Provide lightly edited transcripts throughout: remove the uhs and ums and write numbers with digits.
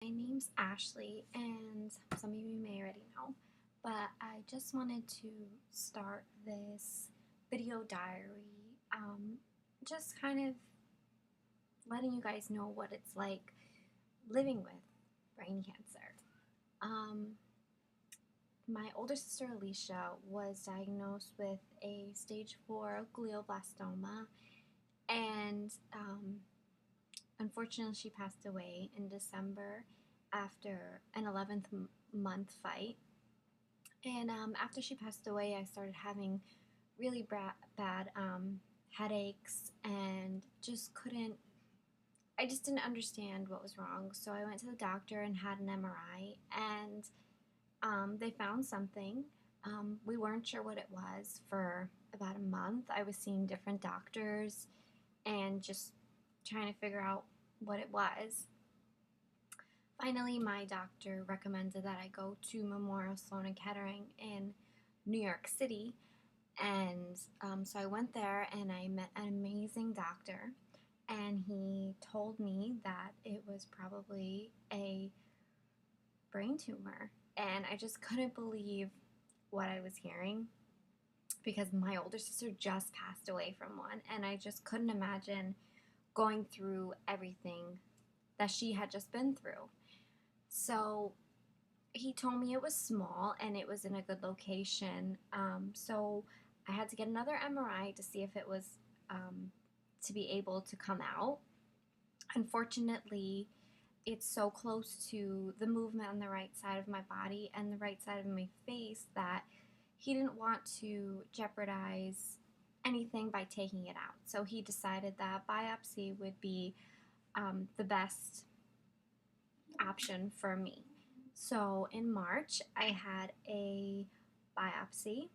My name's Ashley, and some of you may already know, but I just wanted to start this video diary, just kind of letting you guys know what it's like living with brain cancer. My older sister Alicia was diagnosed with a stage 4 glioblastoma, and unfortunately, she passed away in December after an 11th month fight. And after she passed away, I started having really bad headaches and I just didn't understand what was wrong. So I went to the doctor and had an MRI, and they found something. We weren't sure what it was for about a month. I was seeing different doctors and just trying to figure out what it was. Finally, my doctor recommended that I go to Memorial Sloan Kettering in New York City, and so I went there and I met an amazing doctor, and he told me that it was probably a brain tumor, and I just couldn't believe what I was hearing because my older sister just passed away from one, and I just couldn't imagine going through everything that she had just been through. So he told me it was small and it was in a good location. So I had to get another MRI to see if it was to be able to come out. Unfortunately, it's so close to the movement on the right side of my body and the right side of my face that he didn't want to jeopardize anything by taking it out. So he decided that biopsy would be the best option for me. So in March, I had a biopsy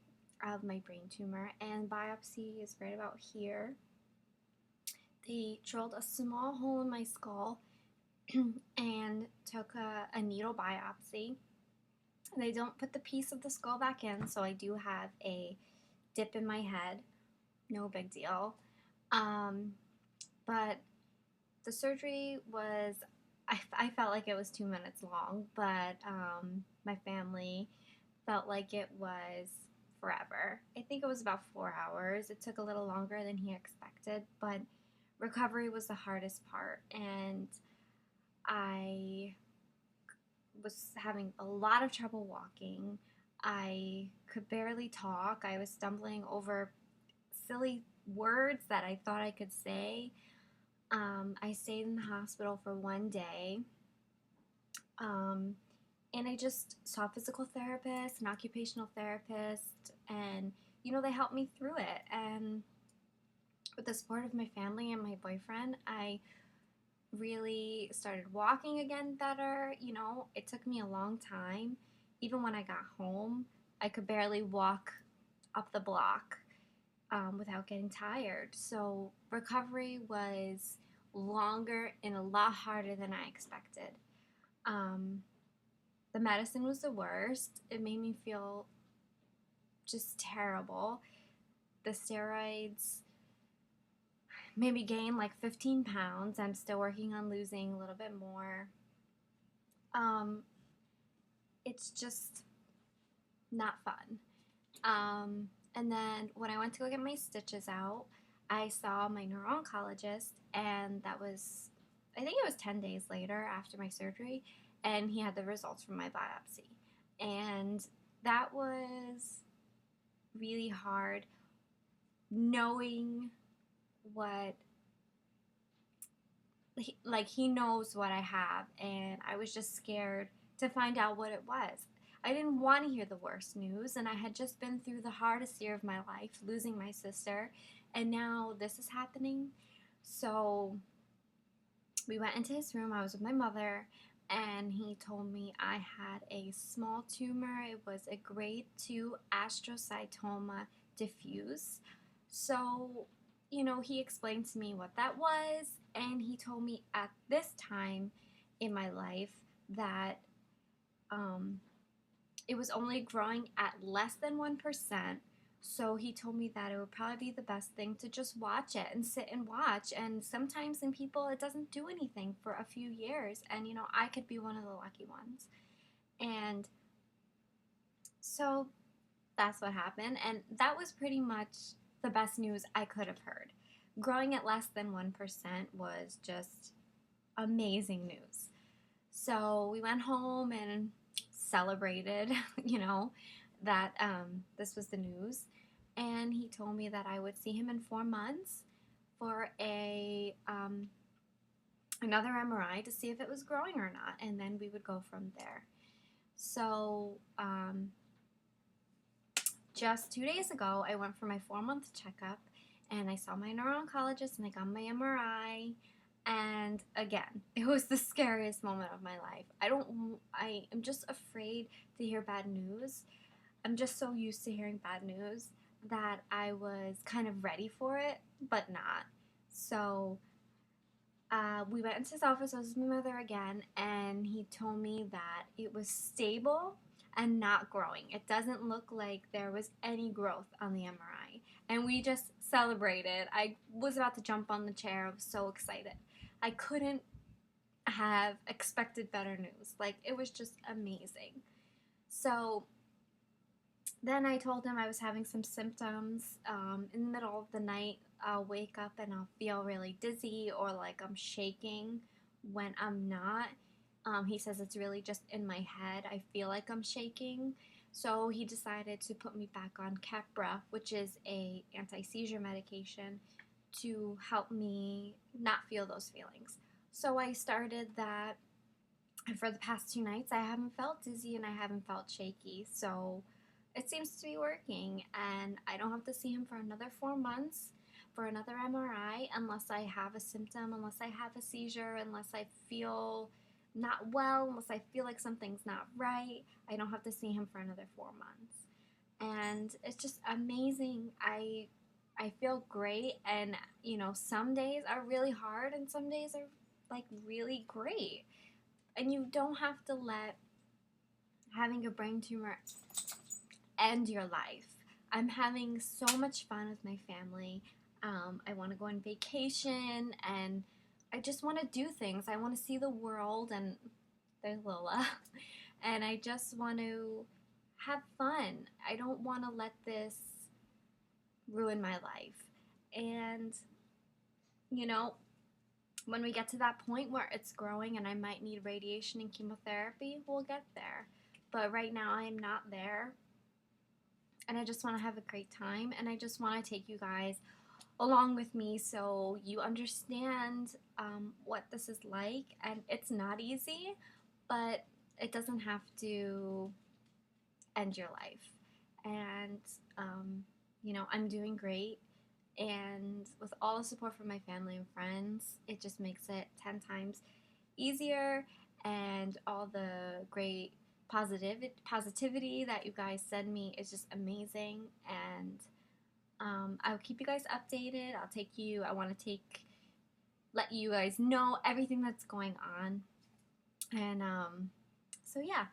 of my brain tumor, and biopsy is right about here. They drilled a small hole in my skull and took a needle biopsy. They don't put the piece of the skull back in, so I do have a dip in my head. No big deal. But the surgery was, I felt like it was 2 minutes long, but my family felt like it was forever. I think it was about 4 hours. It took a little longer than he expected, but recovery was the hardest part, and I was having a lot of trouble walking. I could barely talk. I was stumbling over silly words that I thought I could say. I stayed in the hospital for 1 day, and I just saw a physical therapist, an occupational therapist, and they helped me through it. And with the support of my family and my boyfriend, I really started walking again better. It took me a long time. Even when I got home, I could barely walk up the block without getting tired. So recovery was longer and a lot harder than I expected. The medicine was the worst. It made me feel just terrible. The steroids made me gain like 15 pounds. I'm still working on losing a little bit more. It's just not fun. And then when I went to go get my stitches out, I saw my neuro-oncologist, and that was, I think it was 10 days later after my surgery, and he had the results from my biopsy. And that was really hard, knowing what, he knows what I have, and I was just scared to find out what it was. I didn't want to hear the worst news, and I had just been through the hardest year of my life, losing my sister, and now this is happening. So we went into his room. I was with my mother, and he told me I had a small tumor. It was a Grade II Astrocytoma diffuse. So, he explained to me what that was, and he told me at this time in my life that it was only growing at less than 1%, So he told me that it would probably be the best thing to just watch it and sit and watch. And sometimes in people, it doesn't do anything for a few years. And, I could be one of the lucky ones. And so that's what happened. And that was pretty much the best news I could have heard. Growing at less than 1% was just amazing news. So we went home and celebrated, that this was the news. And he told me that I would see him in 4 months for another MRI to see if it was growing or not, and then we would go from there. So just 2 days ago, I went for my 4-month checkup, and I saw my neuro-oncologist, and I got my MRI. And again, it was the scariest moment of my life. I am just afraid to hear bad news. I'm just so used to hearing bad news that I was kind of ready for it, but not. So we went into his office. I was with my mother again, and he told me that it was stable and not growing. It doesn't look like there was any growth on the MRI. And we just celebrated. I was about to jump on the chair. I was so excited. I couldn't have expected better news. Like, it was just amazing. So then I told him I was having some symptoms. In the middle of the night, I'll wake up and I'll feel really dizzy or like I'm shaking when I'm not. He says it's really just in my head. I feel like I'm shaking. So he decided to put me back on Keppra, which is a anti-seizure medication, to help me not feel those feelings. So I started that, and for the past 2 nights I haven't felt dizzy and I haven't felt shaky. So it seems to be working, and I don't have to see him for another 4 months for another MRI unless I have a symptom, unless I have a seizure, unless I feel not well, unless I feel like something's not right. I don't have to see him for another 4 months. And it's just amazing. I feel great, and some days are really hard and some days are like really great. And you don't have to let having a brain tumor end your life. I'm having so much fun with my family. I want to go on vacation, and I just want to do things. I want to see the world, and there's Lola. And I just want to have fun. I don't want to let this ruin my life. And, when we get to that point where it's growing and I might need radiation and chemotherapy, we'll get there. But right now I'm not there. And I just want to have a great time, and I just want to take you guys along with me so you understand what this is like. And it's not easy, but it doesn't have to end your life. And I'm doing great, and with all the support from my family and friends, it just makes it 10 times easier. And all the great positivity that you guys send me is just amazing. And I'll keep you guys updated. I want to let you guys know everything that's going on. And so yeah,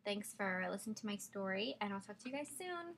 thanks for listening to my story, and I'll talk to you guys soon.